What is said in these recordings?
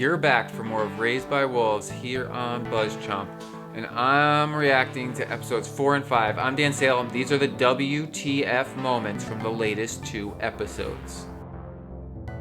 You're back for more of Raised by Wolves here on BuzzChomp, and I'm reacting to episodes 4 and 5. I'm Dan Salem. These are the WTF moments from the latest 2 episodes.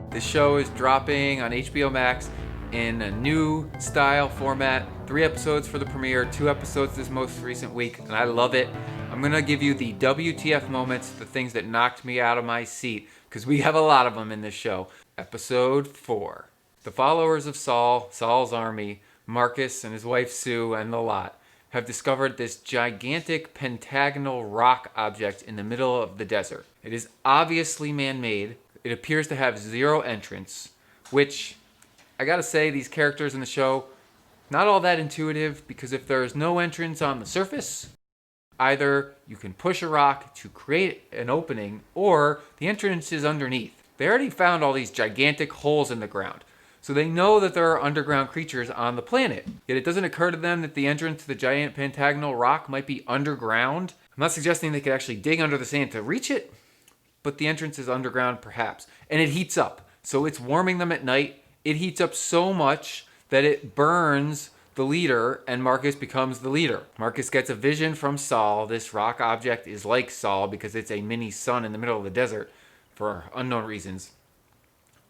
The show is dropping on HBO Max in a new style format. 3 episodes for the premiere, 2 episodes this most recent week, and I love it. I'm going to give you the WTF moments, the things that knocked me out of my seat, because we have a lot of them in this show. Episode 4. The followers of Saul's army, Marcus and his wife Sue and the lot, have discovered this gigantic pentagonal rock object in the middle of the desert. It is obviously man-made. It appears to have 0 entrance, which, I gotta say, these characters in the show, not all that intuitive, because if there is no entrance on the surface, either you can push a rock to create an opening, or the entrance is underneath. They already found all these gigantic holes in the ground, so they know that there are underground creatures on the planet. Yet it doesn't occur to them that the entrance to the giant pentagonal rock might be underground. I'm not suggesting they could actually dig under the sand to reach it, but the entrance is underground perhaps. And it heats up, so it's warming them at night. It heats up so much that it burns the leader, and Marcus becomes the leader. Marcus gets a vision from Saul. This rock object is like Saul because it's a mini sun in the middle of the desert for unknown reasons.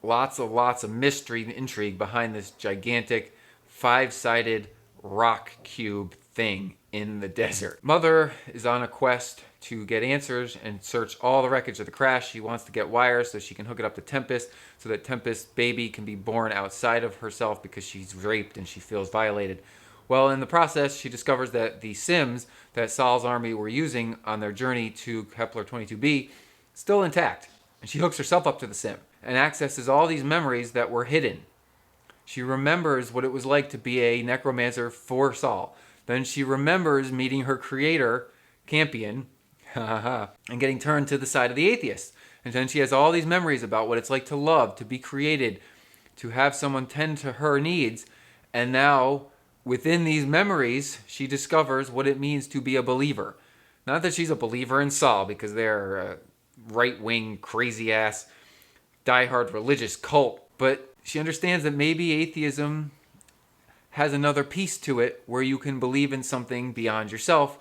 Lots of mystery and intrigue behind this gigantic 5-sided rock cube thing in the desert. Mother is on a quest to get answers and search all the wreckage of the crash. She wants to get wires so she can hook it up to Tempest, so that Tempest's baby can be born outside of herself because she's raped and she feels violated. Well, in the process, she discovers that the Sims that Saul's army were using on their journey to Kepler 22b still intact. And she hooks herself up to the Sim and accesses all these memories that were hidden. She remembers what it was like to be a necromancer for Saul. Then she remembers meeting her creator, Campion, and getting turned to the side of the atheists. And then she has all these memories about what it's like to love, to be created, to have someone tend to her needs. And now, within these memories, she discovers what it means to be a believer. Not that she's a believer in Saul, because they're a right-wing, crazy-ass, diehard religious cult, but she understands that maybe atheism has another piece to it where you can believe in something beyond yourself,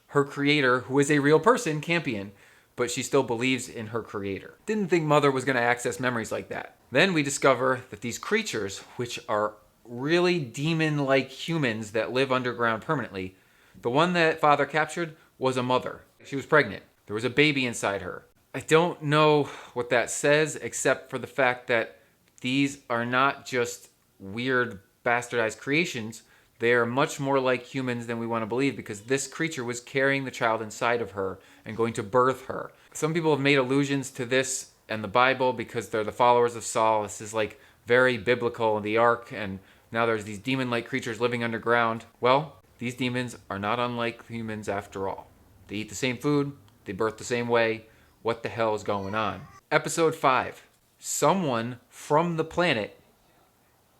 her creator, who is a real person, Campion, but she still believes in her creator. Didn't think Mother was going to access memories like that. Then we discover that these creatures, which are really demon-like humans that live underground permanently, the one that Father captured was a mother. She was pregnant. There was a baby inside her. I don't know what that says, except for the fact that these are not just weird, bastardized creations. They are much more like humans than we want to believe, because this creature was carrying the child inside of her and going to birth her. Some people have made allusions to this and the Bible because they're the followers of Saul. This is like very biblical in the Ark, and now there's these demon-like creatures living underground. Well, these demons are not unlike humans after all. They eat the same food, they birth the same way. What the hell is going on? Episode 5. Someone from the planet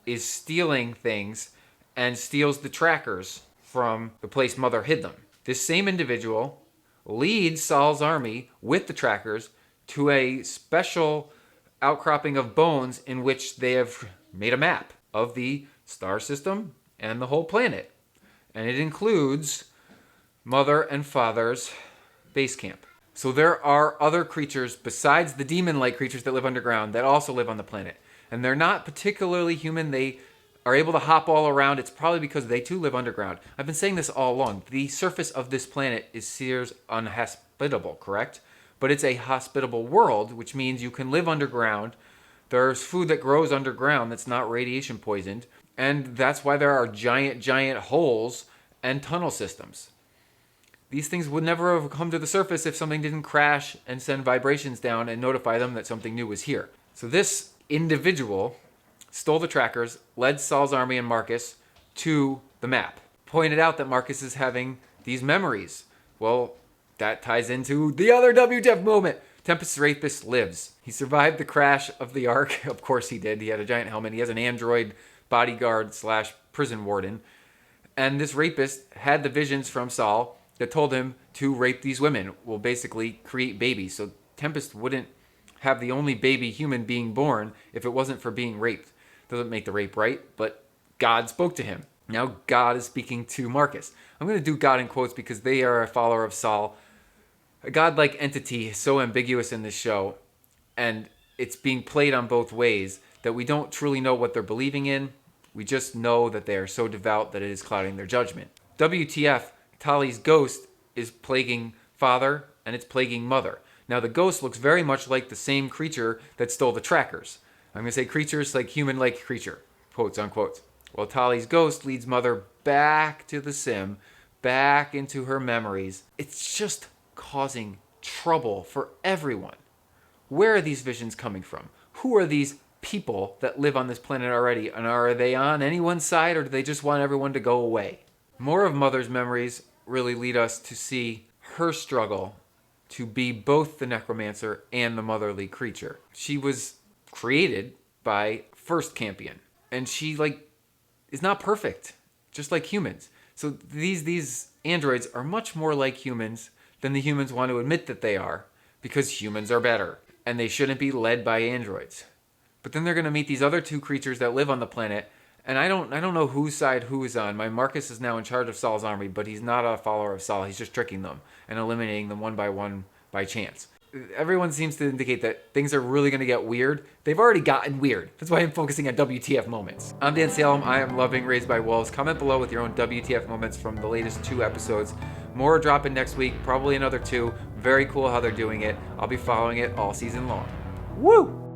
is stealing things and steals the trackers from the place Mother hid them. This same individual leads Saul's army with the trackers to a special outcropping of bones in which they have made a map of the star system and the whole planet. And it includes Mother and Father's base camp. So there are other creatures besides the demon-like creatures that live underground that also live on the planet. And they're not particularly human. They are able to hop all around. It's probably because they too live underground. I've been saying this all along. The surface of this planet is Sears unhospitable, correct? But it's a hospitable world, which means you can live underground. There's food that grows underground that's not radiation poisoned. And that's why there are giant holes and tunnel systems. These things would never have come to the surface if something didn't crash and send vibrations down and notify them that something new was here. So this individual stole the trackers, led Saul's army and Marcus to the map, pointed out that Marcus is having these memories. Well, that ties into the other WTF moment. Tempest's rapist lives. He survived the crash of the Ark. Of course he did. He had a giant helmet. He has an android bodyguard / prison warden. And this rapist had the visions from Saul that told him to rape these women, will basically create babies. So Tempest wouldn't have the only baby human being born if it wasn't for being raped. Doesn't make the rape right, but God spoke to him. Now God is speaking to Marcus. I'm going to do God in quotes because they are a follower of Saul. A godlike entity is so ambiguous in this show, and it's being played on both ways that we don't truly know what they're believing in. We just know that they are so devout that it is clouding their judgment. WTF, Tali's ghost is plaguing father and it's plaguing mother. Now the ghost looks very much like the same creature that stole the trackers. I'm going to say creatures like human-like creature, quotes unquote. Well, Tali's ghost leads mother back to the sim, back into her memories. It's just causing trouble for everyone. Where are these visions coming from? Who are these people that live on this planet already? And are they on anyone's side, or do they just want everyone to go away? More of Mother's memories really lead us to see her struggle to be both the necromancer and the motherly creature. She was created by First Campion, and she is not perfect, just like humans. So these androids are much more like humans than the humans want to admit that they are, because humans are better, and they shouldn't be led by androids. But then they're going to meet these other two creatures that live on the planet, and I don't know whose side who is on. My Marcus is now in charge of Saul's army, but he's not a follower of Saul. He's just tricking them and eliminating them one by chance. Everyone seems to indicate that things are really going to get weird. They've already gotten weird. That's why I'm focusing on WTF moments. I'm Dan Salem. I am loving Raised by Wolves. Comment below with your own WTF moments from the latest 2 episodes. More dropping next week, probably another 2. Very cool how they're doing it. I'll be following it all season long. Woo!